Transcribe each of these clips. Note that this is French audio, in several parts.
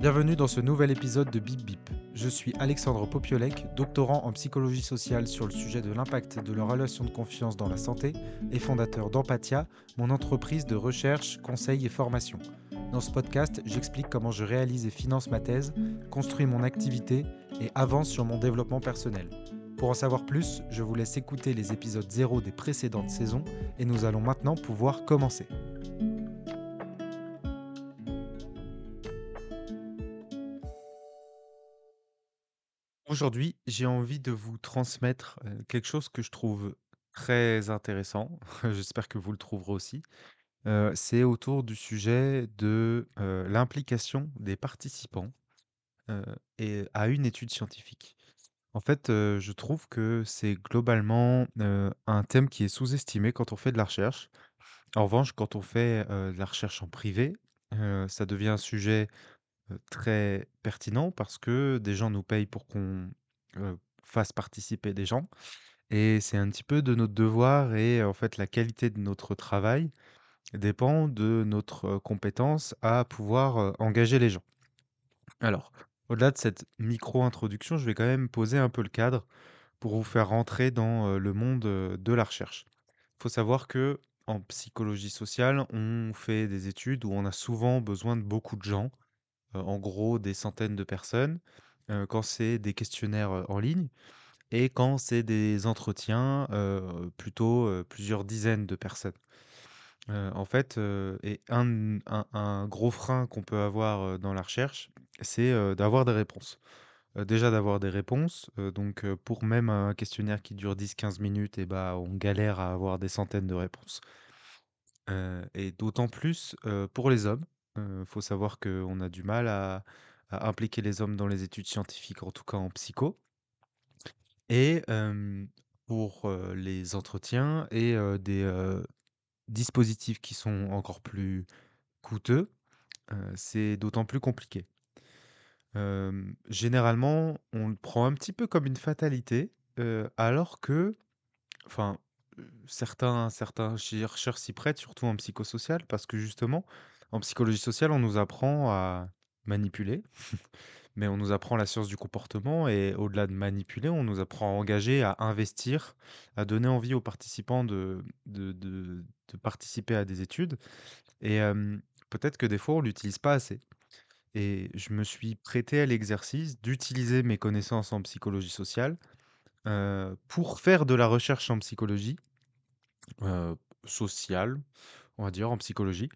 Bienvenue dans ce nouvel épisode de Bip Bip. Je suis Alexandre Popiolek, doctorant en psychologie sociale sur le sujet de l'impact de la relation de confiance dans la santé et fondateur d'Empathia, mon entreprise de recherche, conseil et formation. Dans ce podcast, j'explique comment je réalise et finance ma thèse, construis mon activité et avance sur mon développement personnel. Pour en savoir plus, je vous laisse écouter les épisodes 0 des précédentes saisons et nous allons maintenant pouvoir commencer. Aujourd'hui, j'ai envie de vous transmettre, quelque chose que je trouve très intéressant. J'espère que vous le trouverez aussi. C'est autour du sujet de, l'implication des participants, heu et à une étude scientifique. En fait, je trouve que c'est globalement, un thème qui est sous-estimé quand on fait de la recherche. En revanche, quand on fait, de la recherche en privé, ça devient un sujet très pertinent parce que des gens nous payent pour qu'on, fasse participer des gens et c'est un petit peu de notre devoir et en fait, la qualité de notre travail dépend de notre, compétence à pouvoir, engager les gens. Alors, au-delà de cette micro-introduction, je vais quand même poser un peu le cadre pour vous faire rentrer dans, le monde, de la recherche. Il faut savoir que en psychologie sociale, on fait des études où on a souvent besoin de beaucoup de gens, en gros des centaines de personnes, quand c'est des questionnaires, en ligne et quand c'est des entretiens, plutôt, plusieurs dizaines de personnes. En fait, et un gros frein qu'on peut avoir, dans la recherche, c'est, d'avoir des réponses. Déjà d'avoir des réponses, donc pour même un questionnaire qui dure 10-15 minutes et bah, on galère à avoir des centaines de réponses. Et d'autant plus, pour les hommes. Faut savoir qu'on a du mal à impliquer les hommes dans les études scientifiques, en tout cas en psycho et pour, les entretiens et des, dispositifs qui sont encore plus coûteux, c'est d'autant plus compliqué. Généralement, on le prend un petit peu comme une fatalité, alors que enfin, certains chercheurs s'y prêtent, surtout en psychosocial, parce que justement, en psychologie sociale, on nous apprend à manipuler, mais on nous apprend la science du comportement et au-delà de manipuler, on nous apprend à engager, à investir, à donner envie aux participants de participer à des études et peut-être que des fois, on l'utilise pas assez et je me suis prêté à l'exercice d'utiliser mes connaissances en psychologie sociale, pour faire de la recherche en psychologie sociale, on va dire, en psychologie,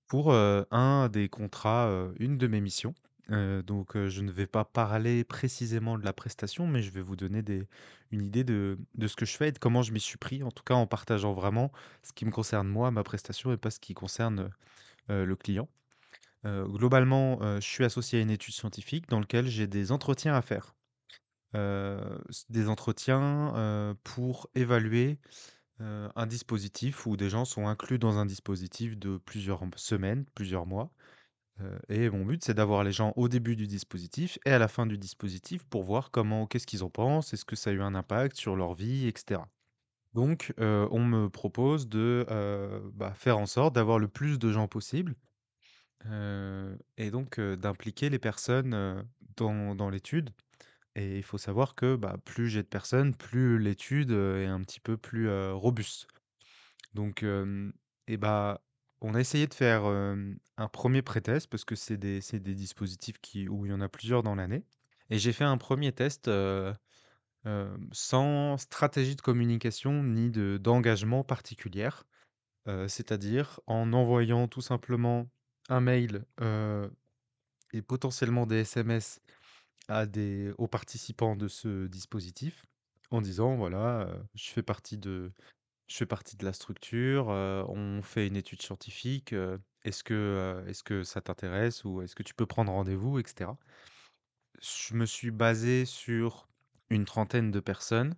pour, un des contrats, une de mes missions. Donc, je ne vais pas parler précisément de la prestation, mais je vais vous donner une idée de ce que je fais et de comment je m'y suis pris, en tout cas en partageant vraiment ce qui me concerne moi, ma prestation et pas ce qui concerne, le client. Globalement, je suis associé à une étude scientifique dans lequel j'ai des entretiens à faire. Des entretiens, pour évaluer un dispositif où des gens sont inclus dans un dispositif de plusieurs semaines, plusieurs mois, et mon but, c'est d'avoir les gens au début du dispositif et à la fin du dispositif pour voir qu'est-ce qu'ils en pensent, est-ce que ça a eu un impact sur leur vie et cetera. Donc on me propose de, bah, faire en sorte d'avoir le plus de gens possible, et donc d'impliquer les personnes, dans l'étude et il faut savoir que, bah, plus j'ai de personnes, plus l'étude, est un petit peu plus, robuste. Donc, et bah, on a essayé de faire, un premier pré-test parce que c'est des dispositifs où il y en a plusieurs dans l'année et j'ai fait un premier test, sans stratégie de communication ni d'engagement particulière. C'est-à-dire en envoyant tout simplement un mail, et potentiellement des SMS aux participants de ce dispositif en disant: «Voilà, je fais partie de la structure, on fait une étude scientifique, est-ce que ça t'intéresse ou est-ce que tu peux prendre rendez-vous?» et cetera. Je me suis basé sur une trentaine de personnes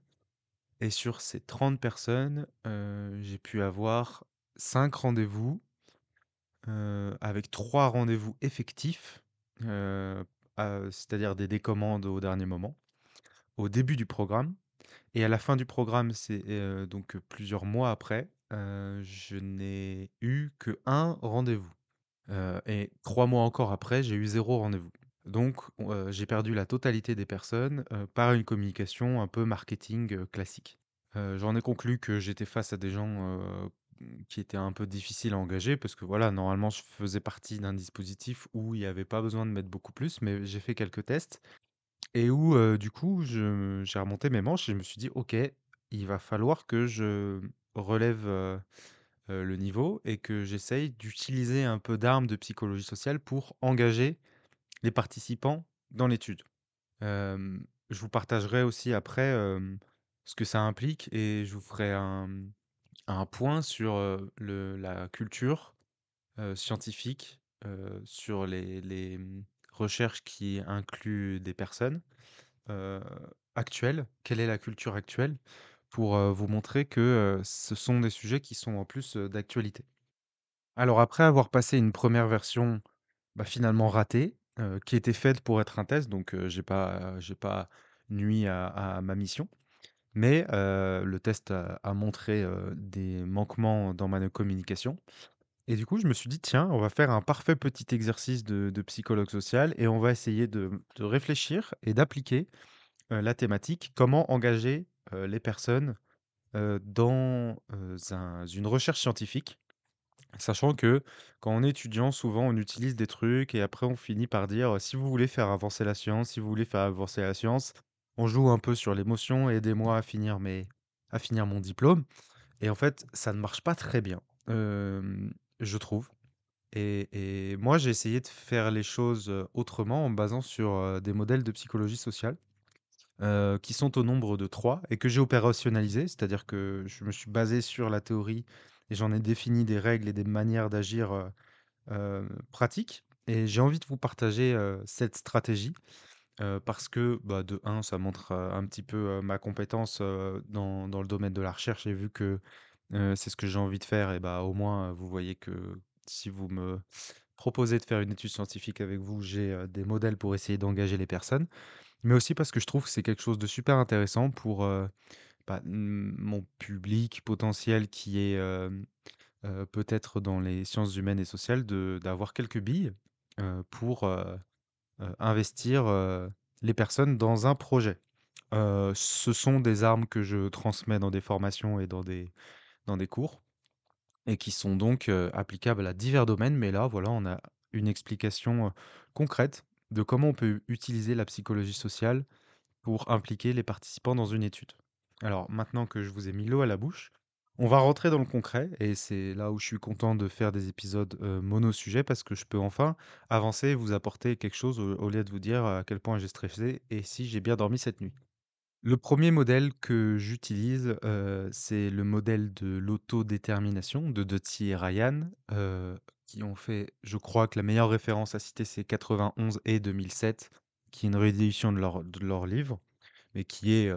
et sur ces 30 personnes, j'ai pu avoir 5 rendez-vous, avec 3 rendez-vous effectifs, heu, c'est-à-dire des décommandes au dernier moment, au début du programme. Et à la fin du programme, c'est, donc plusieurs mois après, je n'ai eu que un rendez-vous, et 3 mois encore après, j'ai eu zéro rendez-vous. Donc j'ai perdu la totalité des personnes, par une communication un peu marketing, classique. J'en ai conclu que j'étais face à des gens, qui étaient un peu difficiles à engager parce que voilà, normalement, je faisais partie d'un dispositif où il y avait pas besoin de mettre beaucoup plus, mais j'ai fait quelques tests et où, du coup, je j'ai remonté mes manches et je me suis dit: «OK, il va falloir que je relève, le niveau et que j'essaye d'utiliser un peu d'armes de psychologie sociale pour engager les participants dans l'étude». Je vous partagerai aussi après, ce que ça implique et je vous ferai un point sur, la culture, scientifique, sur recherches qui incluent des personnes, heu, actuelles. Quelle est la culture actuelle? Pour, vous montrer que, ce sont des sujets qui sont en plus, d'actualité. Alors après avoir passé une première version, bah, finalement ratée, qui était faite pour être un test donc j'ai pas nui à ma mission. Mais le test a montré, des manquements dans ma communication et du coup, je me suis dit: «Tiens, on va faire un parfait petit exercice de psychologue social et on va essayer de réfléchir et d'appliquer, la thématique. Comment engager, les personnes, dans, une recherche scientifique?» Sachant que quand on est étudiant, souvent on utilise des trucs et après on finit par dire: «Si vous voulez faire avancer la science, si vous voulez faire avancer la science», on joue un peu sur l'émotion, «Aidez-moi à finir mon diplôme» et en fait, ça ne marche pas très bien, je trouve et moi j'ai essayé de faire les choses, autrement en me basant sur, des modèles de psychologie sociale, qui sont au nombre de 3 et que j'ai opérationnalisé. C'est-à-dire que je me suis basé sur la théorie et j'en ai défini des règles et des manières d'agir, pratique et j'ai envie de vous partager, cette stratégie, parce que, bah, de un ça montre, un petit peu, ma compétence, dans le domaine de la recherche et vu que, c'est ce que j'ai envie de faire et bah, au moins, vous voyez que si vous me proposez de faire une étude scientifique avec vous, j'ai, des modèles pour essayer d'engager les personnes. Mais aussi parce que je trouve que c'est quelque chose de super intéressant pour, bah, mon public potentiel qui est, peut-être dans les sciences humaines et sociales de d'avoir quelques billes, pour, investir, les personnes dans un projet. Ce sont des armes que je transmets dans des formations et dans des cours et qui sont donc, applicables à divers domaines. Mais là, voilà, on a une explication, concrète de comment on peut utiliser la psychologie sociale pour impliquer les participants dans une étude. Alors maintenant que je vous ai mis l'eau à la bouche, on va rentrer dans le concret et c'est là où je suis content de faire des épisodes mono-sujet parce que je peux enfin avancer et vous apporter quelque chose au lieu de vous dire à quel point j'ai stressé et si j'ai bien dormi cette nuit. Le premier modèle que j'utilise, c'est le modèle de l'autodétermination de Dottie et Ryan, qui ont fait, je crois que la meilleure référence à citer, c'est 91 et 2007, qui est une réédition de leur livre mais qui est,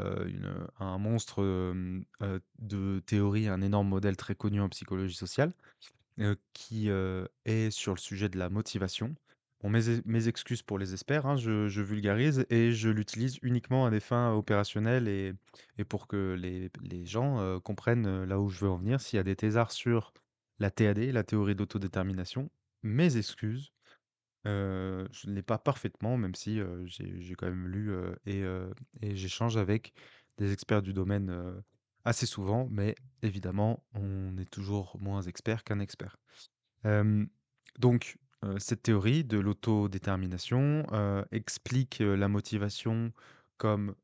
un monstre, de théorie, un énorme modèle très connu en psychologie sociale, qui, est sur le sujet de la motivation. Bon, mes excuses pour les experts, hein, je vulgarise et je l'utilise uniquement à des fins opérationnelles et pour que les gens, comprennent, là où je veux en venir. S'il y a des thésards sur la TAD, la théorie d'autodétermination, mes excuses. Je ne l'ai pas parfaitement, même si, j'ai quand même lu, et j'échange avec des experts du domaine, assez souvent, mais évidemment, on est toujours moins expert qu'un expert. Hem, donc, cette théorie de l'autodétermination, explique, la motivation comme,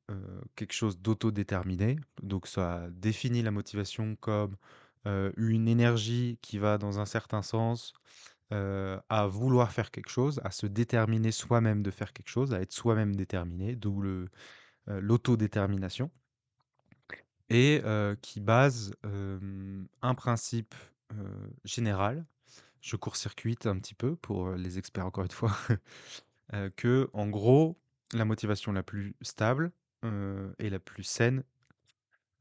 quelque chose d'autodéterminé. Donc ça définit la motivation comme, une énergie qui va dans un certain sens, à vouloir faire quelque chose, à se déterminer soi-même de faire quelque chose, à être soi-même déterminé, d'où l'autodétermination et qui base, un principe, général. Je court-circuite un petit peu pour, les experts encore une fois, qu'en gros, la motivation la plus stable, et la plus saine,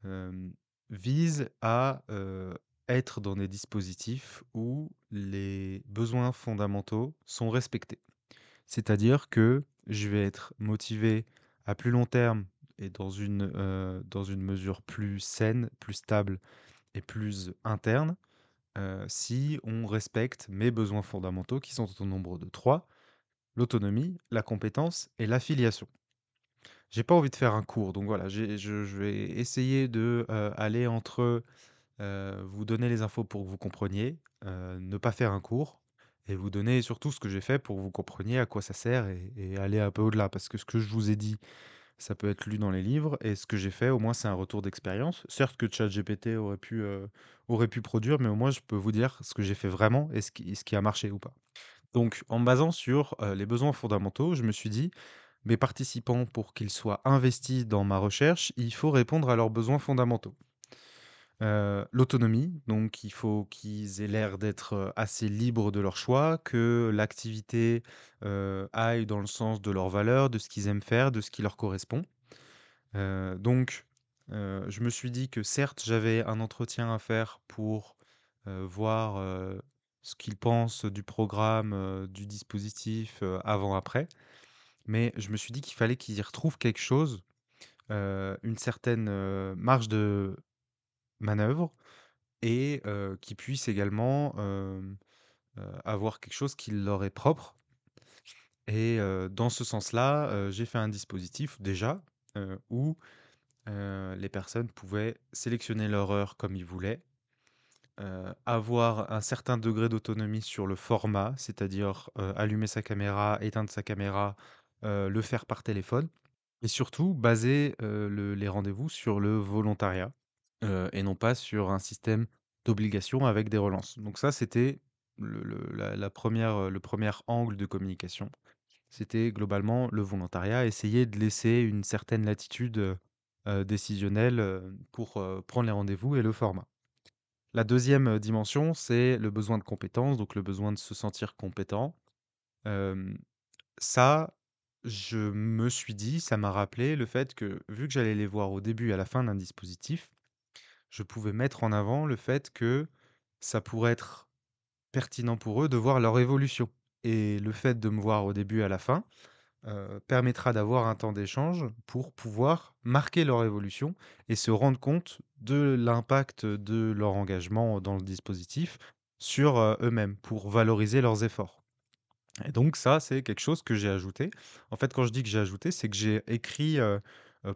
hem, vise à, être dans des dispositifs où les besoins fondamentaux sont respectés. C'est-à-dire que je vais être motivé à plus long terme et dans une mesure plus saine, plus stable et plus interne, si on respecte mes besoins fondamentaux qui sont au nombre de 3. l'autonomie, la compétence et l'affiliation. J'ai pas envie de faire un cours, donc voilà, je vais essayer de, aller entre, vous donner les infos pour que vous compreniez, ne pas faire un cours et vous donner surtout ce que j'ai fait pour que vous compreniez à quoi ça sert et aller un peu au-delà. Parce que ce que je vous ai dit, ça peut être lu dans les livres et ce que j'ai fait, au moins, c'est un retour d'expérience. Certes que ChatGPT aurait pu produire, mais au moins je peux vous dire ce que j'ai fait vraiment et ce qui a marché ou pas. Donc en me basant sur, les besoins fondamentaux, je me suis dit: «Mes participants, pour qu'ils soient investis dans ma recherche, il faut répondre à leurs besoins fondamentaux». L'autonomie, donc il faut qu'ils aient l'air d'être, assez libres de leur choix, que l'activité, aille dans le sens de leurs valeurs, de ce qu'ils aiment faire, de ce qui leur correspond. Donc je me suis dit que certes, j'avais un entretien à faire pour, voir, ce qu'ils pensent du programme, du dispositif, avant-après. Mais je me suis dit qu'il fallait qu'ils y retrouvent quelque chose, une certaine, marge de manœuvre et qu'ils puissent également, avoir quelque chose qui leur est propre et dans ce sens-là, j'ai fait un dispositif déjà, où les personnes pouvaient sélectionner leur heure comme ils voulaient, avoir un certain degré d'autonomie sur le format, c'est-à-dire, allumer sa caméra, éteindre sa caméra, le faire par téléphone et surtout baser, les rendez-vous sur le volontariat, et non pas sur un système d'obligation avec des relances. Donc ça, c'était la 1re, le premier angle de communication. C'était globalement le volontariat, essayer de laisser une certaine latitude, décisionnelle, pour, prendre les rendez-vous et le format. La deuxième dimension, c'est le besoin de compétence, donc le besoin de se sentir compétent. Hem, Ça, je me suis dit, ça m'a rappelé le fait que, vu que j'allais les voir au début et à la fin d'un dispositif, je pouvais mettre en avant le fait que ça pourrait être pertinent pour eux de voir leur évolution et le fait de me voir au début et à la fin, permettra d'avoir un temps d'échange pour pouvoir marquer leur évolution et se rendre compte de l'impact de leur engagement dans le dispositif sur, eux-mêmes, pour valoriser leurs efforts. Et donc ça, c'est quelque chose que j'ai ajouté. En fait, quand je dis que j'ai ajouté, c'est que j'ai écrit,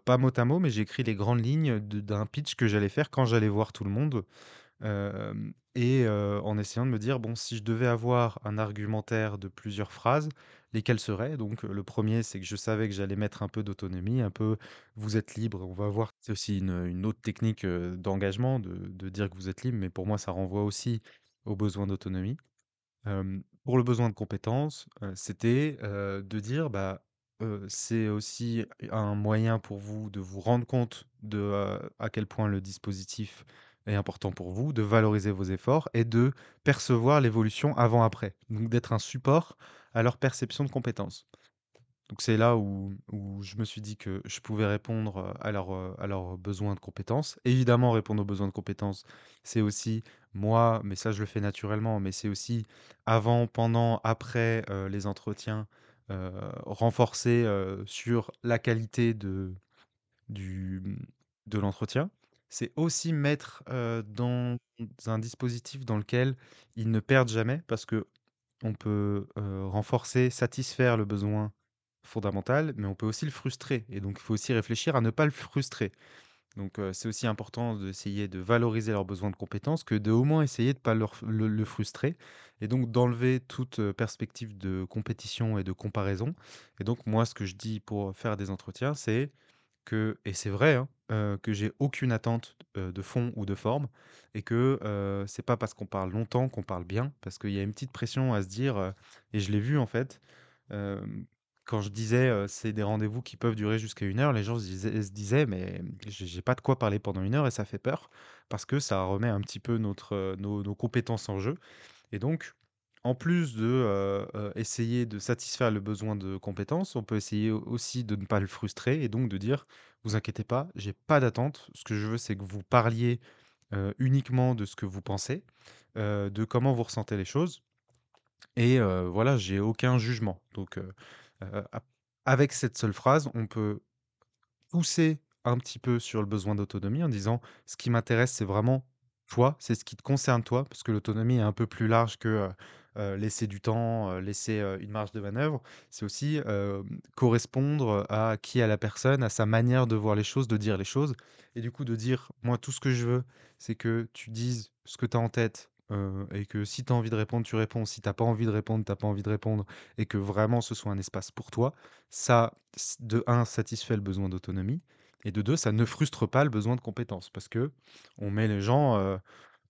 pas mot à mot, mais j'ai écrit les grandes lignes d'un pitch que j'allais faire quand j'allais voir tout le monde. Et en essayant de me dire: «Bon, si je devais avoir un argumentaire de plusieurs phrases, lesquelles seraient?» Donc, le premier, c'est que je savais que j'allais mettre un peu d'autonomie, un peu: «Vous êtes libre». On va voir, c'est aussi une autre technique, d'engagement, de dire que vous êtes libre, mais pour moi, ça renvoie aussi au besoin d'autonomie. Pour le besoin de compétences, c'était, de dire, bah, c'est aussi un moyen pour vous de vous rendre compte de, à quel point le dispositif est important pour vous, de valoriser vos efforts et de percevoir l'évolution avant-après. Donc d'être un support à leur perception de compétences. Donc c'est là où je me suis dit que je pouvais répondre, à leurs besoins de compétences. Évidemment, répondre aux besoins de compétences, c'est aussi moi, mais ça je le fais naturellement, mais c'est aussi avant, pendant, après, les entretiens, renforcer, sur la qualité du, de l'entretien. C'est aussi mettre, dans un dispositif dans lequel ils ne perdent jamais parce que on peut, renforcer, satisfaire le besoin fondamental, mais on peut aussi le frustrer et donc il faut aussi réfléchir à ne pas le frustrer. Donc c'est aussi important d'essayer de valoriser leurs besoins de compétences que de au moins essayer de pas le frustrer et donc d'enlever toute, perspective de compétition et de comparaison et donc moi, ce que je dis pour faire des entretiens, c'est que et c'est vrai, hein, que j'ai aucune attente, de fond ou de forme et que, c'est pas parce qu'on parle longtemps qu'on parle bien. Parce qu'il y a une petite pression à se dire, et je l'ai vu en fait, quand je disais, c'est des rendez-vous qui peuvent durer jusqu'à 1 heure, les gens se disaient: «Mais j'ai pas de quoi parler pendant 1 heure» et ça fait peur parce que ça remet un petit peu notre, nos compétences en jeu. Et donc, en plus de, essayer de satisfaire le besoin de compétences, on peut essayer aussi de ne pas le frustrer et donc de dire: «Vous inquiétez pas, j'ai pas d'attente. Ce que je veux, c'est que vous parliez, uniquement de ce que vous pensez, de comment vous ressentez les choses et voilà, j'ai aucun jugement». Donc, ap avec cette seule phrase, on peut pousser un petit peu sur le besoin d'autonomie en disant: «Ce qui m'intéresse, c'est vraiment toi, c'est ce qui te concerne toi», parce que l'autonomie est un peu plus large que, laisser du temps, laisser, une marge de manœuvre. C'est aussi, correspondre à qui est la personne, à sa manière de voir les choses, de dire les choses et du coup de dire: «Moi tout ce que je veux, c'est que tu dises ce que tu as en tête, et que si tu as envie de répondre, tu réponds. Si tu as pas envie de répondre, tu as pas envie de répondre et que vraiment ce soit un espace pour toi». Ça, de un satisfait le besoin d'autonomie et de 2 ça ne frustre pas le besoin de compétence parce que on met les gens,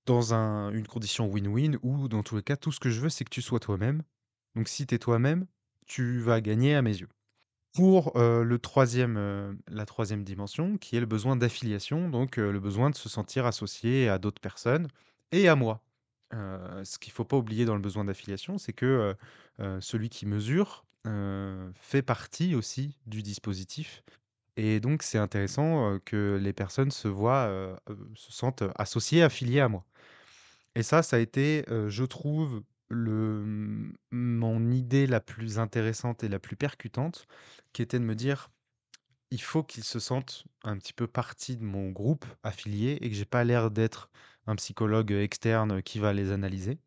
dans une condition win-win où dans tous les cas, tout ce que je veux, c'est que tu sois toi-même. Donc si tu es toi-même, tu vas gagner à mes yeux. Pour, la troisième dimension qui est le besoin d'affiliation, donc le besoin de se sentir associé à d'autres personnes et à moi. Ce qu'il ne faut pas oublier dans le besoin d'affiliation, c'est que, celui qui mesure, fait partie aussi du dispositif et donc c'est intéressant, que les personnes se sentent associées, affiliées à moi. Et ça a été, je trouve, mon idée la plus intéressante et la plus percutante, qui était de me dire: «Il faut qu'ils se sentent un petit peu partie de mon groupe affilié et que j'ai pas l'air d'être un psychologue, externe, qui va les analyser»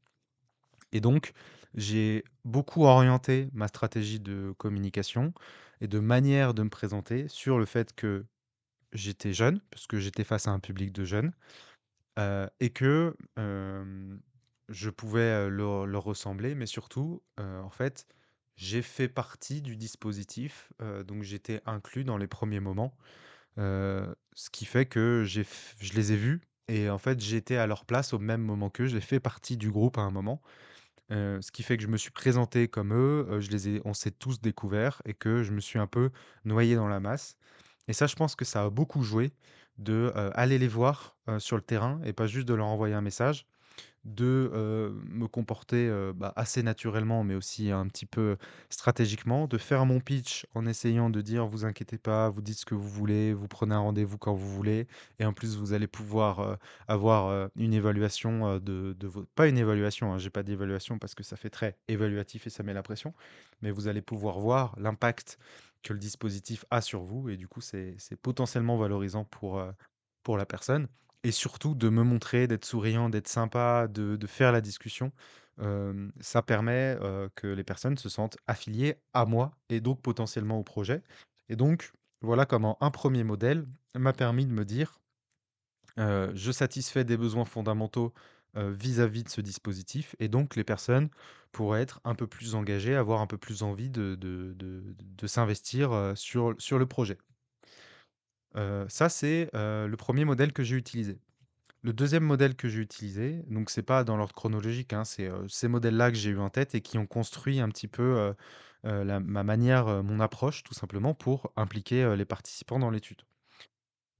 et donc j'ai beaucoup orienté ma stratégie de communication et de manière de me présenter sur le fait que j'étais jeune, parce que j'étais face à un public de jeunes. Et que, je pouvais, leur ressembler, mais surtout, en fait, j'ai fait partie du dispositif, donc j'étais inclus dans les premiers moments, ce qui fait que je les ai vus et en fait, j'étais à leur place au même moment qu'eux. J'ai fait partie du groupe à un moment, ce qui fait que je me suis présenté comme eux, on s'est tous découverts et que je me suis un peu noyé dans la masse et ça, je pense que ça a beaucoup joué de, aller les voir, sur le terrain et pas juste de leur envoyer un message de, me comporter, assez naturellement, mais aussi un petit peu stratégiquement, de faire mon pitch en essayant de dire: «Vous inquiétez pas, vous dites ce que vous voulez, vous prenez un rendez-vous quand vous voulez et en plus vous allez pouvoir, avoir, une évaluation, de vos» pas une évaluation, hein, j'ai pas d'évaluation parce que ça fait très évaluatif et ça met la pression, mais vous allez pouvoir voir l'impact que le dispositif a sur vous et du coup c'est potentiellement valorisant pour la personne et surtout de me montrer, d'être souriant, d'être sympa, de faire la discussion. Ça permet, que les personnes se sentent affiliées à moi et donc potentiellement au projet et donc voilà comment un premier modèle m'a permis de me dire, «Je satisfais des besoins fondamentaux, vis-à-vis de ce dispositif» et donc les personnes pourraient être un peu plus engagées, avoir un peu plus envie de s'investir, sur le projet. Ça c'est, le premier modèle que j'ai utilisé. Le deuxième modèle que j'ai utilisé, donc c'est pas dans l'ordre chronologique, hein, c'est, ces modèles-là que j'ai eu en tête et qui ont construit un petit peu, la ma manière, mon approche tout simplement pour impliquer, les participants dans l'étude.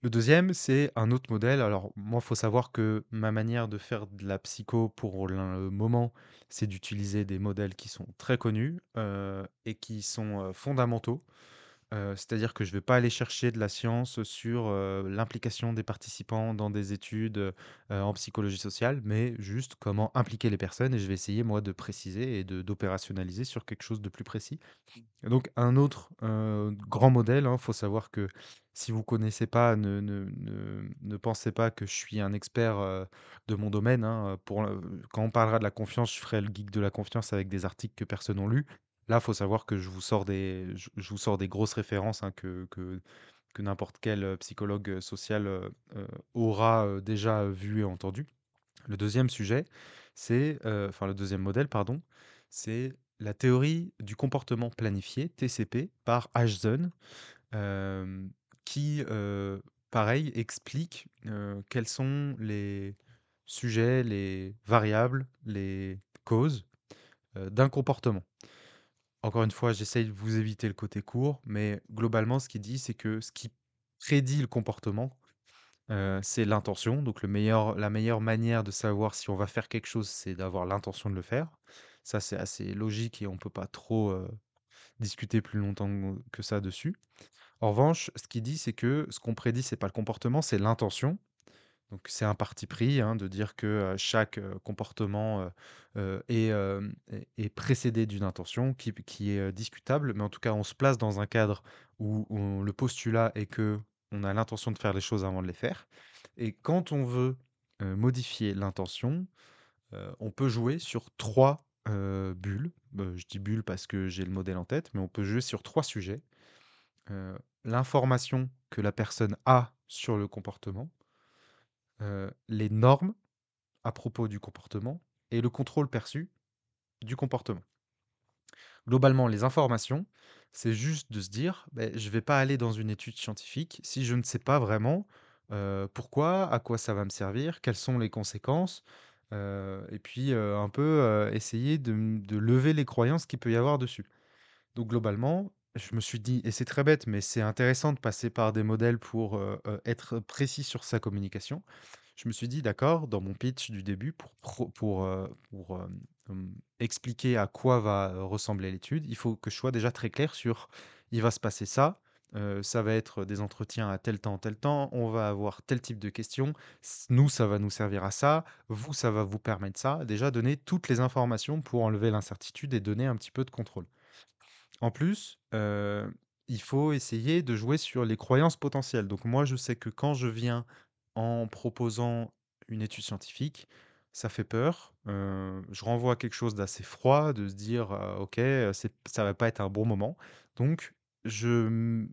Le deuxième, c'est un autre modèle. Alors moi, il faut savoir que ma manière de faire de la psycho pour le moment, c'est d'utiliser des modèles qui sont très connus, et qui sont, fondamentaux. C'est-à-dire que je vais pas aller chercher de la science sur, l'implication des participants dans des études, en psychologie sociale, mais juste comment impliquer les personnes et je vais essayer moi de préciser et de d'opérationnaliser sur quelque chose de plus précis. Et donc un autre, grand modèle, hein, faut savoir que si vous connaissez pas, ne pensez pas que je suis un expert, de mon domaine, hein, quand on parlera de la confiance, je ferai le geek de la confiance avec des articles que personne n'ont lus. Là, faut savoir que je vous sors des grosses références, hein, que n'importe quel, psychologue, social, aura, déjà vu et entendu. Le deuxième sujet, le deuxième modèle, pardon, c'est la théorie du comportement planifié, TCP, par Ashton, hem, qui, pareil, explique, quels sont les sujets, les variables, les causes, d'un comportement. Encore une fois, j'essaye de vous éviter le côté court, mais globalement, ce qu'il dit, c'est que ce qui prédit le comportement, c'est l'intention, donc la meilleure manière de savoir si on va faire quelque chose, c'est d'avoir l'intention de le faire. Ça, c'est assez logique et on peut pas trop, discuter plus longtemps que ça dessus. En revanche, ce qu'il dit, c'est que ce qu'on prédit, c'est pas le comportement, c'est l'intention. Donc c'est un parti pris, hein, de dire que, chaque, comportement, est précédé d'une intention qui est, discutable, mais en tout cas, on se place dans un cadre où le postulat est que on a l'intention de faire les choses avant de les faire et quand on veut, modifier l'intention, on peut jouer sur 3. bulles. Je dis bulles parce que j'ai le modèle en tête, mais on peut jouer sur 3 sujets. L'information que la personne a sur le comportement, les normes à propos du comportement et le contrôle perçu du comportement. Globalement, les informations, c'est juste de se dire: «Beh, je vais pas aller dans une étude scientifique si je ne sais pas vraiment, pourquoi, à quoi ça va me servir, quelles sont les conséquences», et puis, un peu, essayer de lever les croyances qu'il peut y avoir dessus. Donc globalement, je me suis dit et c'est très bête, mais c'est intéressant de passer par des modèles pour, être précis sur sa communication. Je me suis dit: «D'accord, dans mon pitch du début expliquer à quoi va, ressembler l'étude, il faut que je sois déjà très clair sur: il va se passer ça, ça va être des entretiens à tel temps, on va avoir tel type de questions, nous, ça va nous servir à ça, vous, ça va vous permettre ça». Déjà donner toutes les informations pour enlever l'incertitude et donner un petit peu de contrôle. En plus, il faut essayer de jouer sur les croyances potentielles. Donc moi, je sais que quand je viens en proposant une étude scientifique, ça fait peur. Je renvoie à quelque chose d'assez froid, de se dire: «OK, ça va pas être un bon moment». Donc je,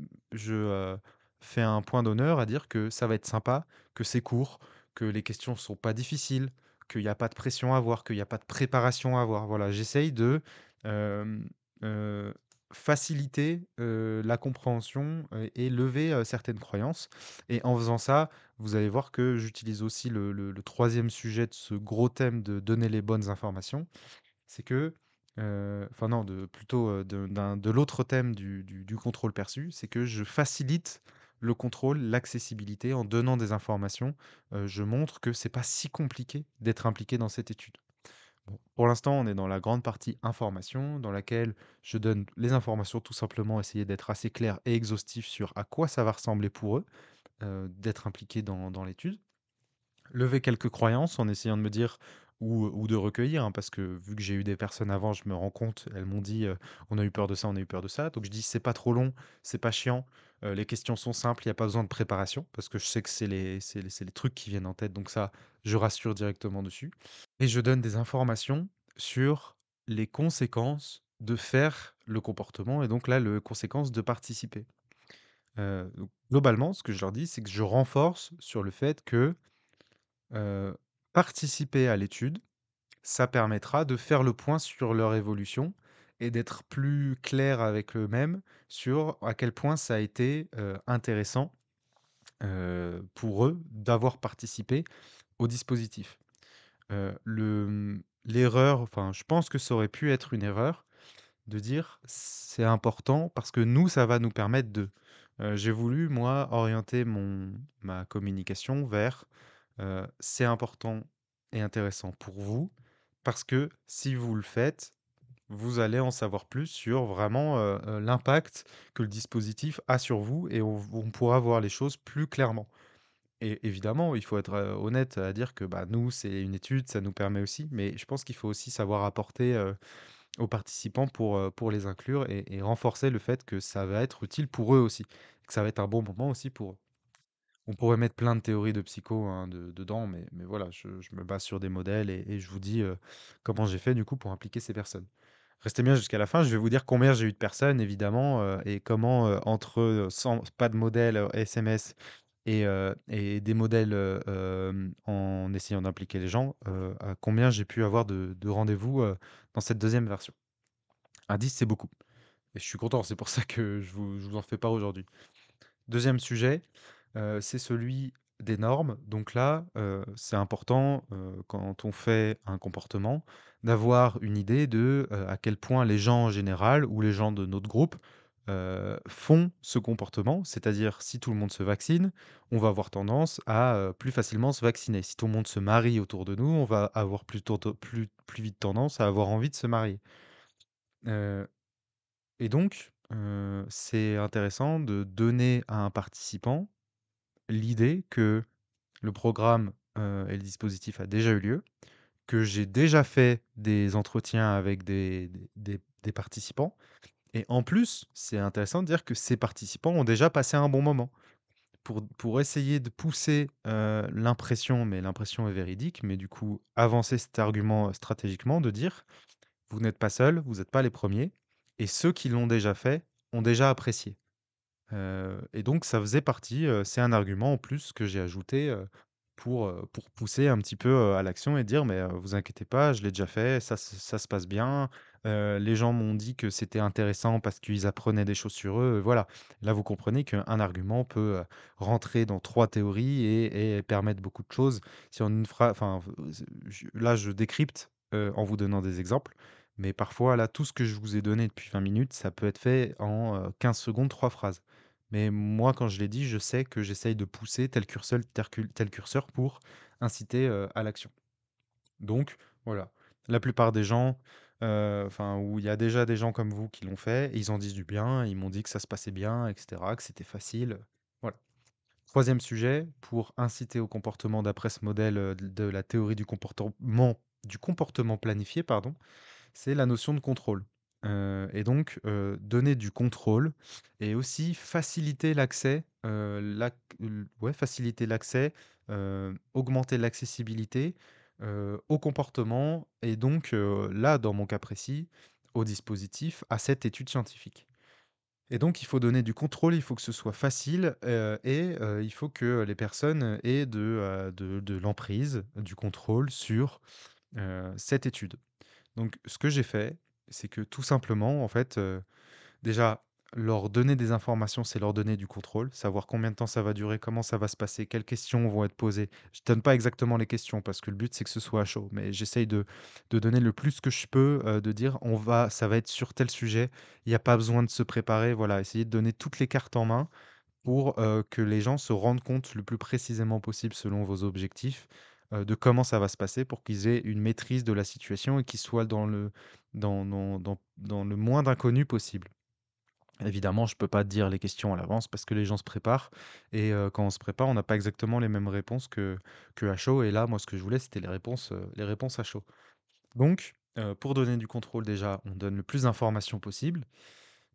fais un point d'honneur à dire que ça va être sympa, que c'est court, que les questions sont pas difficiles, qu'il y a pas de pression à avoir, qu'il y a pas de préparation à avoir. Voilà, j'essaye de, hem, heu faciliter, la compréhension, et lever, certaines croyances et en faisant ça, vous allez voir que j'utilise aussi le 3e sujet de ce gros thème de donner les bonnes informations. C'est que, enfin non, de l'autre thème du contrôle perçu, c'est que je facilite le contrôle, l'accessibilité en donnant des informations. Je montre que c'est pas si compliqué d'être impliqué dans cette étude. Bon, pour l'instant, on est dans la grande partie information, dans laquelle je donne les informations, tout simplement essayer d'être assez clair et exhaustif sur à quoi ça va ressembler pour eux, d'être impliqué dans l'étude. Lever quelques croyances en essayant de me dire ou de recueillir, hein, parce que vu que j'ai eu des personnes avant, je me rends compte, elles m'ont dit, «On a eu peur de ça, on a eu peur de ça». Donc je dis: «C'est pas trop long, c'est pas chiant, les questions sont simples, il y a pas besoin de préparation», parce que je sais que c'est les trucs qui viennent en tête, donc ça, je rassure directement dessus. Et je donne des informations sur les conséquences de faire le comportement et donc là, les conséquences de participer. Donc globalement, ce que je leur dis, c'est que je renforce sur le fait que, heu, participer à l'étude, ça permettra de faire le point sur leur évolution et d'être plus clair avec eux-mêmes sur à quel point ça a été, intéressant, pour eux d'avoir participé au dispositif. L'erreur, enfin, je pense que ça aurait pu être une erreur de dire: «C'est important parce que nous, ça va nous permettre de». J'ai voulu, moi, orienter ma communication vers, «C'est important et intéressant pour vous parce que si vous le faites, vous allez en savoir plus sur vraiment, l'impact que le dispositif a sur vous et on pourra voir les choses plus clairement». Et évidemment, il faut être, honnête à dire que, bah, nous, c'est une étude, ça nous permet aussi, mais je pense qu'il faut aussi savoir apporter, aux participants pour les inclure et renforcer le fait que ça va être utile pour eux aussi, que ça va être un bon moment aussi pour eux. On pourrait mettre plein de théories de psycho, hein, dedans, mais voilà, je me base sur des modèles et je vous dis, comment j'ai fait du coup pour impliquer ces personnes. Restez bien jusqu'à la fin, je vais vous dire combien j'ai eu de personnes évidemment, et comment, entre, sans pas de modèle, SMS et des modèles, en essayant d'impliquer les gens, à combien j'ai pu avoir de rendez-vous, dans cette deuxième version. À 10, c'est beaucoup et je suis content, c'est pour ça que je vous en fais part aujourd'hui. Deuxième sujet, c'est celui des normes. Donc là, c'est important, quand on fait un comportement, d'avoir une idée de, à quel point les gens en général ou les gens de notre groupe, font ce comportement. C'est-à-dire, si tout le monde se vaccine, on va avoir tendance à, plus facilement se vacciner. Si tout le monde se marie autour de nous, on va avoir plus vite tendance à avoir envie de se marier. Heu et donc, c'est intéressant de donner à un participant l'idée que le programme, et le dispositif a déjà eu lieu, que j'ai déjà fait des entretiens avec des participants et en plus, c'est intéressant de dire que ces participants ont déjà passé un bon moment. Pour essayer de pousser, l'impression, mais l'impression est véridique, mais du coup, avancer cet argument, stratégiquement de dire: vous n'êtes pas seuls, vous n'êtes pas les premiers, et ceux qui l'ont déjà fait ont déjà apprécié. Et donc ça faisait partie, c'est un argument en plus que j'ai ajouté, pour pousser un petit peu, à l'action et dire: «Mais, vous inquiétez pas, je l'ai déjà fait, ça se passe bien». Les gens m'ont dit que c'était intéressant parce qu'ils apprenaient des choses sur eux, voilà. Là, vous comprenez qu'un argument peut, rentrer dans 3 théories et permettre beaucoup de choses. Si en une phrase, enfin, je décrypte, en vous donnant des exemples, mais parfois là, tout ce que je vous ai donné depuis 20 minutes, ça peut être fait en, 15 secondes, 3 phrases. Mais moi, quand je l'ai dit, je sais que j'essaye de pousser tel curseur pour inciter, à l'action. Donc voilà, la plupart des gens, enfin, où il y a déjà des gens comme vous qui l'ont fait, ils en disent du bien, ils m'ont dit que ça se passait bien et cetera, que c'était facile, voilà. Troisième sujet, pour inciter au comportement d'après ce modèle, de la théorie du comportement planifié, pardon, c'est la notion de contrôle. Et donc, donner du contrôle et aussi faciliter l'accès, faciliter l'accès, augmenter l'accessibilité, au comportement et donc, là, dans mon cas précis, au dispositif, à cette étude scientifique. Et donc il faut donner du contrôle, il faut que ce soit facile, il faut que les personnes aient de l'emprise, du contrôle sur, cette étude. Donc ce que j'ai fait, c'est que tout simplement, en fait, déjà, leur donner des informations, c'est leur donner du contrôle, savoir combien de temps ça va durer, comment ça va se passer, quelles questions vont être posées. Je donne pas exactement les questions parce que le but, c'est que ce soit à chaud, mais j'essaye de donner le plus que je peux, de dire: ça va être sur tel sujet, il n'y a pas besoin de se préparer». Voilà, essayer de donner toutes les cartes en main pour, que les gens se rendent compte le plus précisément possible selon vos objectifs, de comment ça va se passer pour qu'ils aient une maîtrise de la situation et qu'ils soient dans le moins d'inconnus possible. Évidemment, je peux pas dire les questions à l'avance parce que les gens se préparent et quand on se prépare, on n'a pas exactement les mêmes réponses que à chaud et là, moi, ce que je voulais, c'était les réponses à chaud. Donc pour donner du contrôle, déjà, on donne le plus d'informations possible,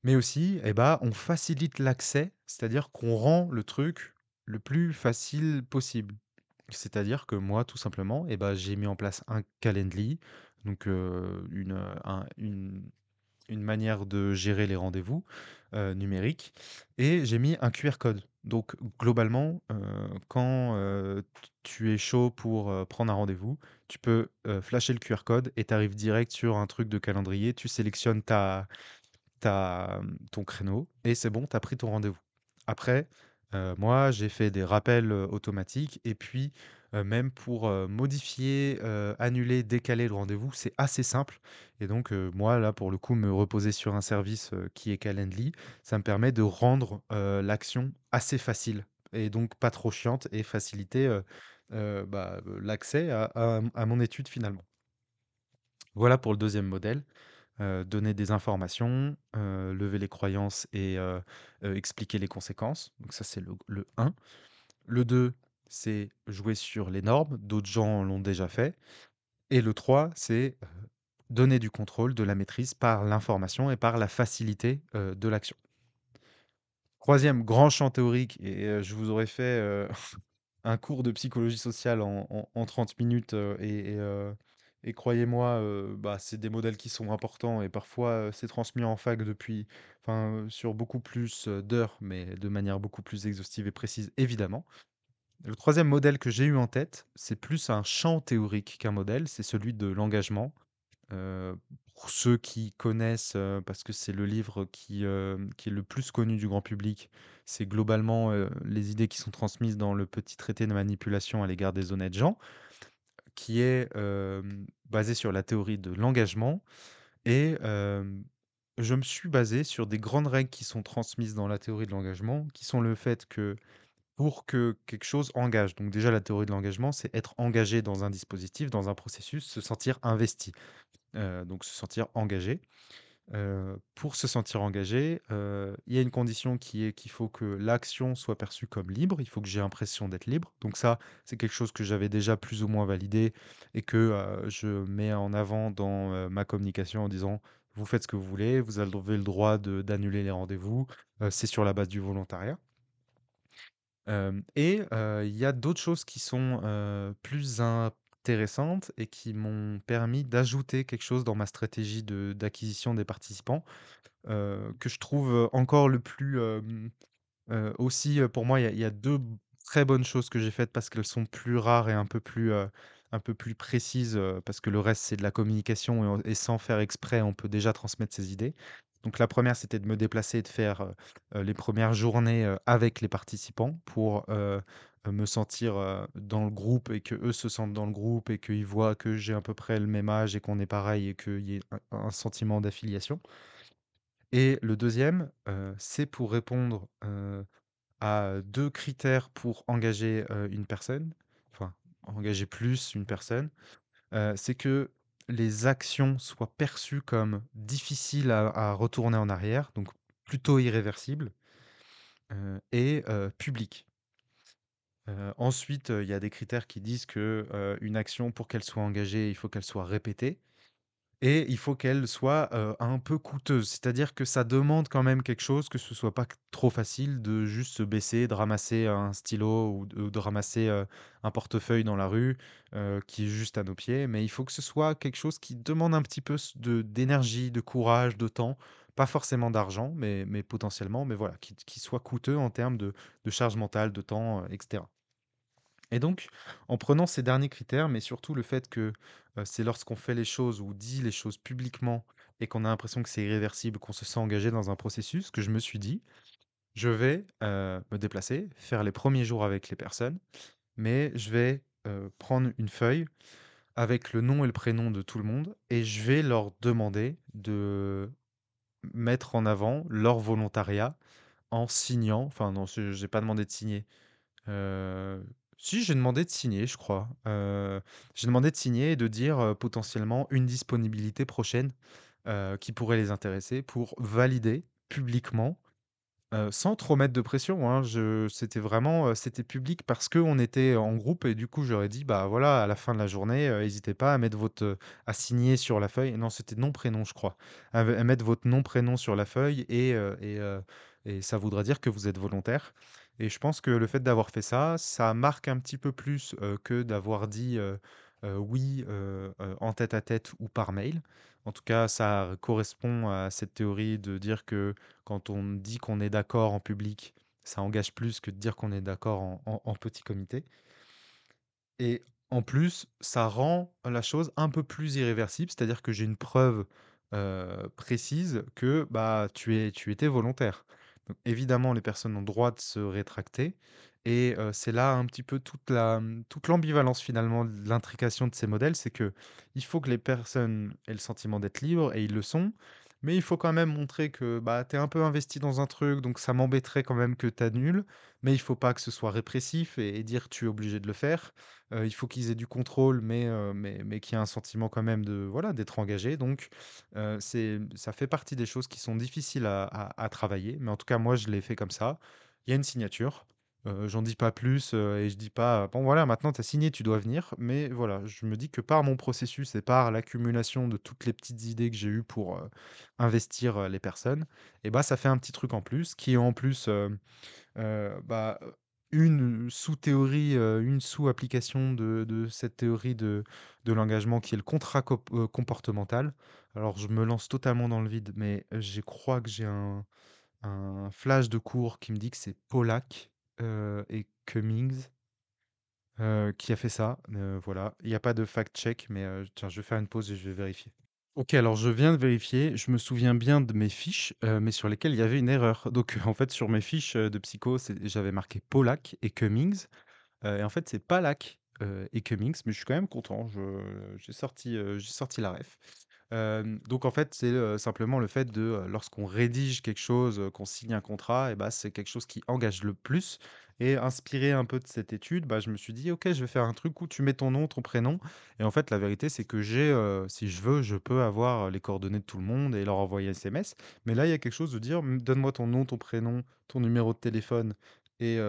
mais aussi, eh bah, on facilite l'accès, c'est-à-dire qu'on rend le truc le plus facile possible. C'est-à-dire que moi, tout simplement, eh bah, j'ai mis en place un Calendly, donc une manière de gérer les rendez-vous, numériques et j'ai mis un QR code. Donc globalement, quand, tu es chaud pour, prendre un rendez-vous, tu peux, flasher le QR code et tu arrives direct sur un truc de calendrier. Tu sélectionnes ton créneau et c'est bon, tu as pris ton rendez-vous. Après, moi, j'ai fait des rappels, automatiques et puis, même pour, modifier, annuler, décaler le rendez-vous, c'est assez simple et donc, moi, là, pour le coup, me reposer sur un service, qui est Calendly, ça me permet de rendre, l'action assez facile et donc pas trop chiante et faciliter, l'accès à mon étude finalement. Voilà pour le deuxième modèle. Donner des informations, lever les croyances et expliquer les conséquences. Donc ça, c'est le 1. Le 2, c'est jouer sur les normes, d'autres gens l'ont déjà fait. Et le 3, c'est, donner du contrôle, de la maîtrise par l'information et par la facilité, de l'action. Troisième grand champ théorique et je vous aurais fait, un cours de psychologie sociale en 30 minutes, et croyez-moi, c'est des modèles qui sont importants et parfois, c'est transmis en fac sur beaucoup plus, d'heures, mais de manière beaucoup plus exhaustive et précise, évidemment. Le troisième modèle que j'ai eu en tête, c'est plus un champ théorique qu'un modèle, c'est celui de l'engagement. Pour ceux qui connaissent, parce que c'est le livre qui est le plus connu du grand public, c'est globalement, les idées qui sont transmises dans le petit traité de manipulation à l'égard des honnêtes gens, qui est, basé sur la théorie de l'engagement et je me suis basé sur des grandes règles qui sont transmises dans la théorie de l'engagement, qui sont le fait que pour que quelque chose engage, donc déjà la théorie de l'engagement, c'est être engagé dans un dispositif, dans un processus, se sentir investi, donc se sentir engagé. Pour se sentir engagé, il y a une condition qui est qu'il faut que l'action soit perçue comme libre, il faut que j'ai l'impression d'être libre. Donc ça, c'est quelque chose que j'avais déjà plus ou moins validé et que, je mets en avant dans, ma communication en disant: «Vous faites ce que vous voulez, vous avez le droit d'annuler les rendez-vous, c'est sur la base du volontariat». Il y a d'autres choses qui sont, plus intéressantes et qui m'ont permis d'ajouter quelque chose dans ma stratégie d'acquisition des participants, que je trouve, encore le plus, aussi, pour moi, il y a 2 très bonnes choses que j'ai faites parce qu'elles sont plus rares et un peu plus précises, parce que le reste, c'est de la communication et sans faire exprès, on peut déjà transmettre ses idées. Donc la première, c'était de me déplacer et de faire, les premières journées, avec les participants pour, me sentir, dans le groupe et qu'eux se sentent dans le groupe et qu'ils voient que j'ai à peu près le même âge et qu'on est pareil et qu'il y ait un sentiment d'affiliation. Et le deuxième, c'est pour répondre, à 2 critères pour engager, une personne, enfin, engager plus une personne, c'est que les actions soient perçues comme difficiles à retourner en arrière, donc plutôt irréversibles, et publiques. Ensuite, il y a des critères qui disent que, une action pour qu'elle soit engagée, il faut qu'elle soit répétée. Et il faut qu'elle soit, un peu coûteuse. C'est-à-dire que ça demande quand même quelque chose, que ce soit pas q trop facile de juste se baisser, de ramasser un stylo ou de ramasser, un portefeuille dans la rue, qui est juste à nos pieds. Mais il faut que ce soit quelque chose qui demande un petit peu d'énergie, de courage, de temps. Pas forcément d'argent, mais potentiellement, mais voilà, qui soit coûteux en termes de charge mentale, de temps, et cetera. Et donc, en prenant ces derniers critères, mais surtout le fait que, c'est lorsqu'on fait les choses ou dit les choses publiquement et qu'on a l'impression que c'est irréversible, qu'on se sent engagé dans un processus, que je me suis dit: «Je vais, me déplacer, faire les premiers jours avec les personnes, mais je vais, prendre une feuille avec le nom et le prénom de tout le monde et je vais leur demander de mettre en avant leur volontariat en signant», enfin non, j'ai pas demandé de signer. Heu, si, j'ai demandé de signer, je crois. J'ai demandé de signer et de dire, potentiellement une disponibilité prochaine, qui pourrait les intéresser pour valider publiquement, sans trop mettre de pression, hein. C'était vraiment, c'était public parce qu'on était en groupe et du coup, j'aurais dit: «Bah, voilà, à la fin de la journée, hésitez pas à mettre à signer sur la feuille». Non, c'était nom, prénom, je crois. À mettre votre nom, prénom sur la feuille et ça voudra dire que vous êtes volontaire et je pense que le fait d'avoir fait ça, ça marque un petit peu plus, que d'avoir dit, oui, en tête à tête ou par mail. En tout cas, ça correspond à cette théorie de dire que quand on dit qu'on est d'accord en public, ça engage plus que de dire qu'on est d'accord en petit comité. Et en plus, ça rend la chose un peu plus irréversible, c'est-à-dire que j'ai une preuve, précise que, bah, tu étais volontaire. Donc évidemment, les personnes ont le droit de se rétracter et c'est là un petit peu toute l'ambivalence finalement de l'intrication de ces modèles. C'est que il faut que les personnes aient le sentiment d'être libres et ils le sont, mais il faut quand même montrer que, bah, tu es un peu investi dans un truc, donc ça m'embêterait quand même que tu annules, mais il faut pas que ce soit répressif et dire: «Tu es obligé de le faire». Il faut qu'ils aient du contrôle, mais qu'il y ait un sentiment quand même de voilà, d'être engagé donc ça fait partie des choses qui sont difficiles à travailler, mais en tout cas, moi, je l'ai fait comme ça. Il y a une signature, j'en dis pas plus, et je dis pas: «Bon voilà, maintenant tu as signé, tu dois venir», mais voilà, je me dis que par mon processus et par l'accumulation de toutes les petites idées que j'ai eues pour, investir, les personnes et bah, ça fait un petit truc en plus qui en plus, bah, une sous-théorie, une sous-application de cette théorie de l'engagement qui est le contrat comportemental. Alors je me lance totalement dans le vide, mais je crois que j'ai un flash de cours qui me dit que c'est Pollack, et Cummings, qui a fait ça, voilà. Il y a pas de fact check, mais tiens, je vais faire une pause et je vais vérifier. OK, alors je viens de vérifier, je me souviens bien de mes fiches, mais sur lesquelles il y avait une erreur. Donc, en fait, sur mes fiches, de psycho, j'avais marqué Pollack et Cummings, et en fait, c'est Palac, et Cummings, mais je suis quand même content. J'ai sorti la ref. Donc en fait, c'est, simplement le fait de, lorsqu'on rédige quelque chose, qu'on signe un contrat et bah, c'est quelque chose qui engage le plus et inspiré un peu de cette étude, bah, je me suis dit: «OK, je vais faire un truc où tu mets ton nom, ton prénom» et en fait, la vérité, c'est que si je veux, je peux avoir, les coordonnées de tout le monde et leur envoyer un SMS. Mais là, il y a quelque chose de dire: «Donne-moi ton nom, ton prénom, ton numéro de téléphone et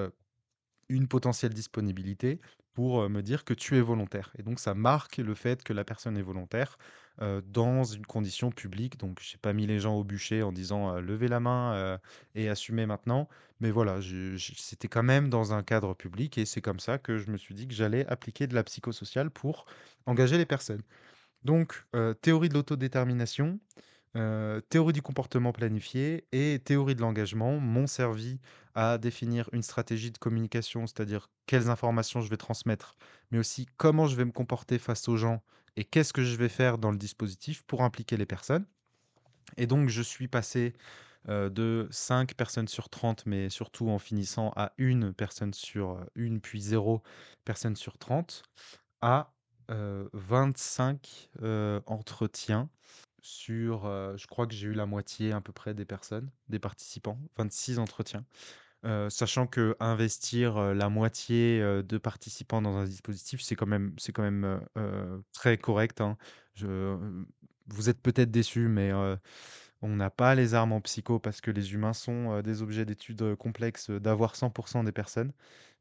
une potentielle disponibilité pour, me dire que tu es volontaire et donc ça marque le fait que la personne est volontaire, dans une condition publique. Donc j'ai pas mis les gens au bûcher en disant, «Levez la main, et assumez maintenant». Mais voilà, je c'était quand même dans un cadre public et c'est comme ça que je me suis dit que j'allais appliquer de la psychosociale pour engager les personnes. Donc, théorie de l'autodétermination, théorie du comportement planifié et théorie de l'engagement m'ont servi à définir une stratégie de communication, c'est-à-dire quelles informations je vais transmettre, mais aussi comment je vais me comporter face aux gens et qu'est-ce que je vais faire dans le dispositif pour impliquer les personnes. Et donc, je suis passé de 5 personnes sur 30, mais surtout en finissant à une personne sur 1, puis 0 personne sur 30, à 25 entretiens sur, je crois que j'ai eu la moitié à peu près des personnes, des participants, 26 entretiens. Sachant qu'investir, la moitié, de participants dans un dispositif, c'est quand même, très correct, hein. Vous êtes peut-être déçus, mais on n'a pas les armes en psycho parce que les humains sont, des objets d'études, complexes, d'avoir 100 des personnes.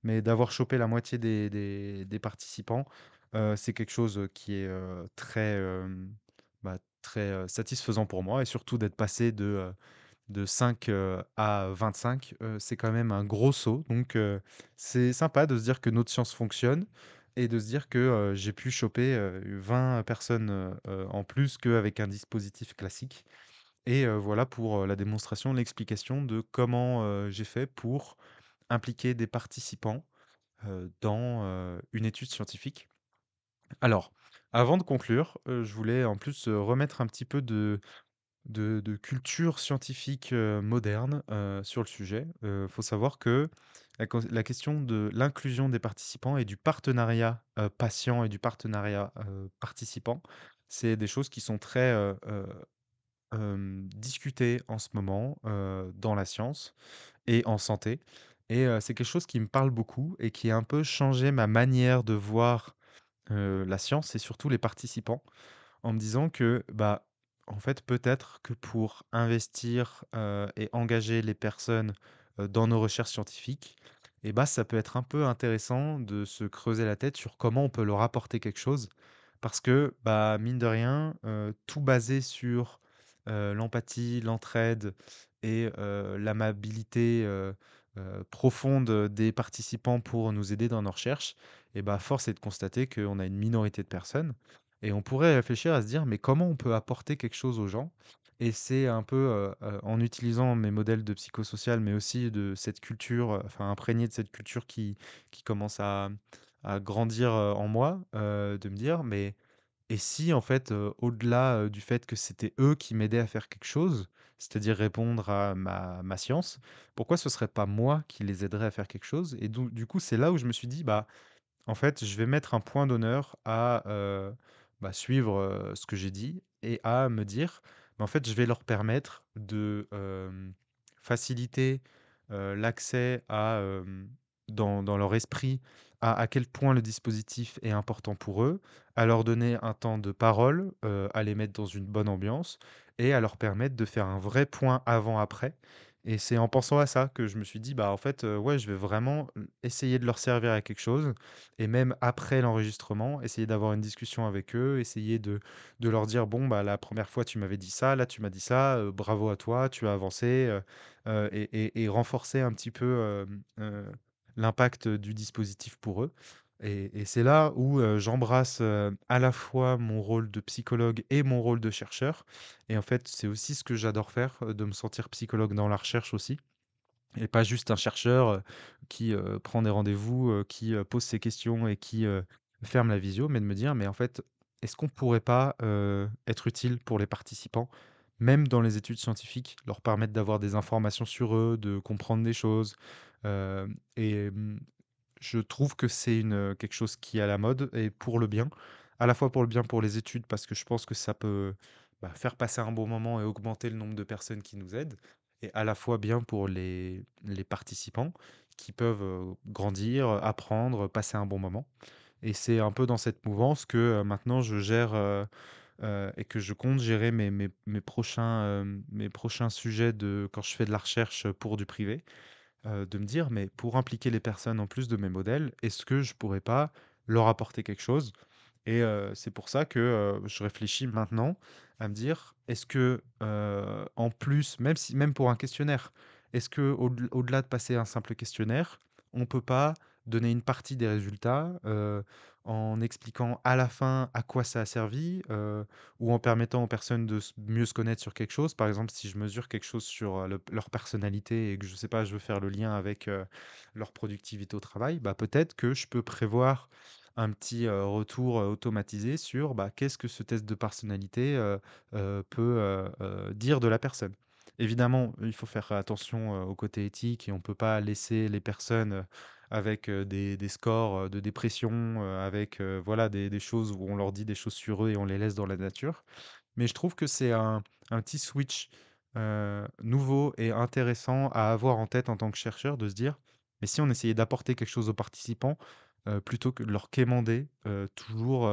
Mais d'avoir chopé la moitié des participants, c'est quelque chose, qui est, très, très, satisfaisant pour moi et surtout d'être passé de 5, à 25, c'est quand même un gros saut. Donc c'est sympa de se dire que notre science fonctionne et de se dire que, j'ai pu choper, 20 personnes, en plus qu'avec un dispositif classique. Et voilà pour, la démonstration, l'explication de comment, j'ai fait pour impliquer des participants, dans, une étude scientifique. Alors, avant de conclure, je voulais en plus, remettre un petit peu de culture scientifique, moderne, sur le sujet. Faut savoir que la question de l'inclusion des participants et du partenariat, patient et du partenariat, participant, c'est des choses qui sont très, discutées en ce moment, dans la science et en santé et c'est quelque chose qui me parle beaucoup et qui a un peu changé ma manière de voir, la science et surtout les participants. En me disant que, bah, en fait, peut-être que pour investir, et engager les personnes, dans nos recherches scientifiques et bah, ça peut être un peu intéressant de se creuser la tête sur comment on peut leur apporter quelque chose. Parce que, bah, mine de rien, tout basé sur, l'empathie, l'entraide et l'amabilité, profonde, des participants pour nous aider dans nos recherches et bah, force est de constater qu'on a une minorité de personnes et on pourrait réfléchir à se dire: «Mais comment on peut apporter quelque chose aux gens?» Et c'est un peu, en utilisant mes modèles de psychosocial, mais aussi de cette culture, enfin imprégné de cette culture qui commence à grandir, en moi, de me dire: «Mais et si en fait, au-delà, du fait que c'était eux qui m'aidaient à faire quelque chose, c'est-à-dire répondre à ma science, pourquoi ce serait pas moi qui les aiderais à faire quelque chose?» Et donc du coup, c'est là où je me suis dit: «Bah, en fait, je vais mettre un point d'honneur à, bah, suivre, ce que j'ai dit et à me dire: «Bah, en fait, je vais leur permettre de, faciliter, l'accès à, dans leur esprit, à quel point le dispositif est important pour eux, à leur donner un temps de parole, à les mettre dans une bonne ambiance et à leur permettre de faire un vrai point avant-après». Et c'est en pensant à ça que je me suis dit: «Bah, en fait, ouais, je vais vraiment, essayer de leur servir à quelque chose et même après l'enregistrement, essayer d'avoir une discussion avec eux, essayer de leur dire: «Bon, bah, la première fois tu m'avais dit ça, là tu m'as dit ça, bravo à toi, tu as avancé», et renforcer un petit peu, l'impact du dispositif pour eux et c'est là où, j'embrasse, à la fois mon rôle de psychologue et mon rôle de chercheur et en fait, c'est aussi ce que j'adore faire, de me sentir psychologue dans la recherche aussi. Et pas juste un chercheur, qui, prend des rendez-vous, qui, pose ses questions et qui, ferme la visio, mais de me dire: «Mais en fait, est-ce qu'on pourrait pas, être utile pour les participants?» Même dans les études scientifiques, leur permettre d'avoir des informations sur eux, de comprendre des choses, et je trouve que c'est quelque chose qui est à la mode et pour le bien. À la fois pour le bien pour les études parce que je pense que ça peut, bah, faire passer un bon moment et augmenter le nombre de personnes qui nous aident et à la fois bien pour les participants qui peuvent, grandir, apprendre, passer un bon moment et c'est un peu dans cette mouvance que, maintenant je gère, et que je compte gérer mes prochains sujets de quand je fais de la recherche, pour du privé. de me dire: «Mais pour impliquer les personnes en plus de mes modèles, est-ce que je pourrais pas leur apporter quelque chose?» Et c'est pour ça que, je réfléchis maintenant à me dire: «Est-ce que, en plus, même pour un questionnaire, est-ce que au-delà de passer un simple questionnaire, on peut pas donner une partie des résultats, en expliquant à la fin à quoi ça a servi, ou en permettant aux personnes de mieux se connaître sur quelque chose?» Par exemple, si je mesure quelque chose sur, leur personnalité et que je sais pas, je veux faire le lien avec, leur productivité au travail, bah, peut-être que je peux prévoir un petit, retour, automatisé sur, bah, qu'est-ce que ce test de personnalité, peut, dire de la personne. Évidemment, il faut faire attention, au côté éthique et on peut pas laisser les personnes, avec, des scores, de dépression, avec, voilà des choses où on leur dit des choses sur eux et on les laisse dans la nature. Mais je trouve que c'est un petit switch, nouveau et intéressant à avoir en tête en tant que chercheur, de se dire: «Mais si on essayait d'apporter quelque chose aux participants, plutôt que de leur quémander, toujours,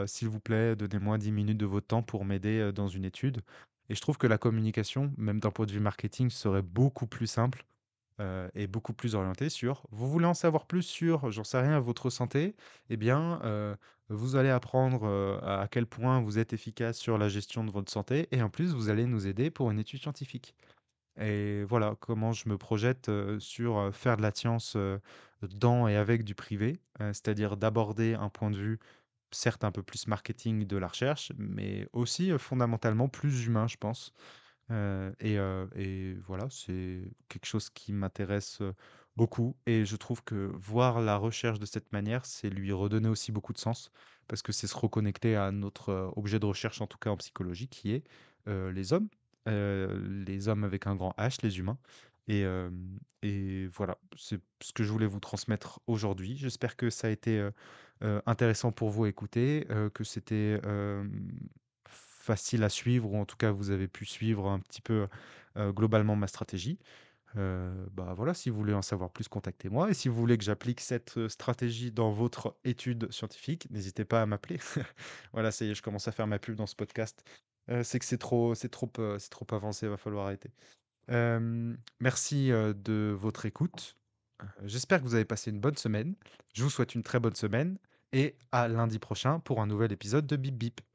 s'il vous plaît, donnez-moi 10 minutes de votre temps pour m'aider, dans une étude». Et je trouve que la communication, même d'un point de vue marketing, serait beaucoup plus simple, et beaucoup plus orienté sur: «Vous voulez en savoir plus sur, j'en sais rien, votre santé? Eh bien, vous allez apprendre, à quel point vous êtes efficace sur la gestion de votre santé et en plus, vous allez nous aider pour une étude scientifique». Et voilà comment je me projette, sur, faire de la science, dans et avec du privé, c'est-à-dire d'aborder un point de vue, certes un peu plus marketing de la recherche, mais aussi, fondamentalement plus humain, je pense. Et voilà, c'est quelque chose qui m'intéresse, beaucoup et je trouve que voir la recherche de cette manière, c'est lui redonner aussi beaucoup de sens parce que c'est se reconnecter à notre, objet de recherche, en tout cas en psychologie, qui est, les hommes, les hommes avec un grand H, les humains. Et voilà, c'est ce que je voulais vous transmettre aujourd'hui. J'espère que ça a été, intéressant pour vous à écouter, que c'était, facile à suivre ou en tout cas vous avez pu suivre un petit peu, globalement ma stratégie. Bah, voilà, si vous voulez en savoir plus, contactez-moi et si vous voulez que j'applique cette, stratégie dans votre étude scientifique, n'hésitez pas à m'appeler. Voilà, ça y est, je commence à faire ma pub dans ce podcast. C'est que c'est trop avancé, il va falloir arrêter. Merci, de votre écoute. J'espère que vous avez passé une bonne semaine. Je vous souhaite une très bonne semaine et à lundi prochain pour un nouvel épisode de Bip Bip.